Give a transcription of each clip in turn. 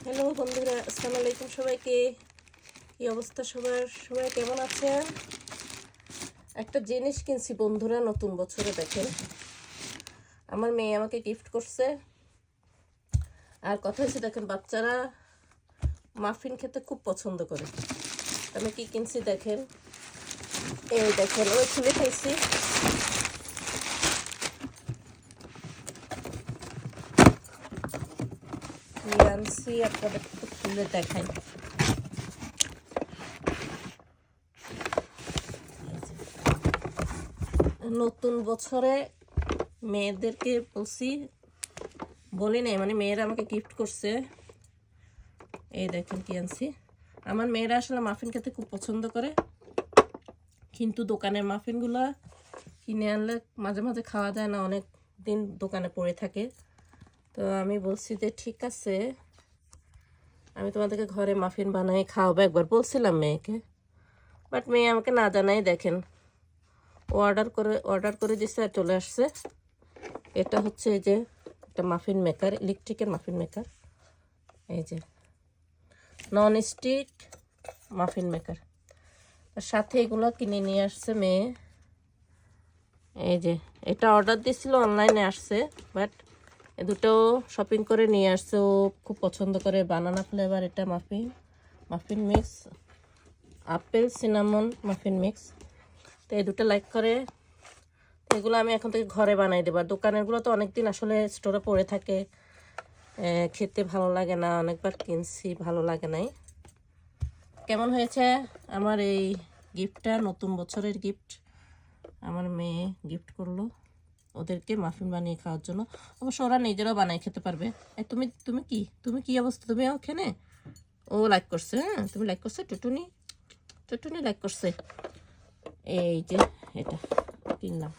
Hello বন্ধুরা, আসসালামু আলাইকুম সবাইকে। কি অবস্থা সবার? সবাই কেমন আছেন? একটা জিনিস কিনছি বন্ধুরা নতুন বছরে। দেখেন, আমার মেয়ে আমাকে গিফট করছে। আর কথা হচ্ছে, দেখেন বাচ্চারা মাফিন খেতে খুব পছন্দ করে। আমি কি কিনছি দেখেন, এই দেখেন, ওই খুলে খাইছি। কি আনছি আপনাদের খুলে দেখাই। নতুন বছরে মেয়েদেরকে বলি নাই, মানে মেয়েরা আমাকে গিফট করছে। এই দেখেন কি আনছি। আমার মেয়েরা আসলে মাফিন খেতে খুব পছন্দ করে, কিন্তু দোকানের মাফিনগুলো কিনে আনলে মাঝে মাঝে খাওয়া যায় না, অনেক দিন দোকানে পড়ে থাকে। তো আমি বলছি যে ঠিক আছে, আমি তোমাদেরকে ঘরে মাফিন বানাই খাওয়াবো। একবার বলছিলাম মেয়েকে, বাট মেয়ে আমাকে না জানাই দেখেন ও অর্ডার করে দিচ্ছে আর চলে আসছে। এটা হচ্ছে এই যে একটা মাফিন মেকার, ইলেকট্রিকের মাফিন মেকার। এই যে নন স্টিক মাফিন মেকার, আর সাথে এগুলো কিনে নিয়ে আসছে মেয়ে। এই যে এটা অর্ডার দিয়েছিল, অনলাইনে আসছে, বাট এ দুটো শপিং করে নিয়ে আসছে। ও খুব পছন্দ করে বানানা ফ্লেভার। এটা muffin mix, apple cinnamon muffin mix. তো এই দুটো লাইক করে। এগুলো আমি এখন থেকে ঘরে বানাই দেবো। আর দোকানেরগুলো তো অনেক দিন আসলে স্টোরে পড়ে থাকে, খেতে ভালো লাগে না। অনেকবার কিনছি, ভালো লাগে নাই। কেমন হয়েছে আমার এই গিফটটা? নতুন বছরের গিফট আমার মেয়ে গিফট করলো ওদেরকে মাফিন বানিয়ে খাওয়ার জন্য। অবশ্য ওরা নিজেরাও বানিয়ে খেতে পারবে। তুমি কি অবস্থা? তুমি ওখানে ও লাইক করছে। হ্যাঁ, তুমি লাইক করছো। টুটুনি লাইক করছে। এই যে এটা কিনলাম।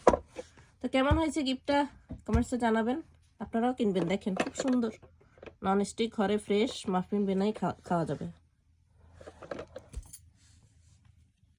তো কেমন হয়েছে গিফটটা কমেন্টসে জানাবেন। আপনারাও কিনবেন, দেখেন খুব সুন্দর। নন স্টিক, ঘরে ফ্রেশ মাফিন বানাই খাওয়া যাবে।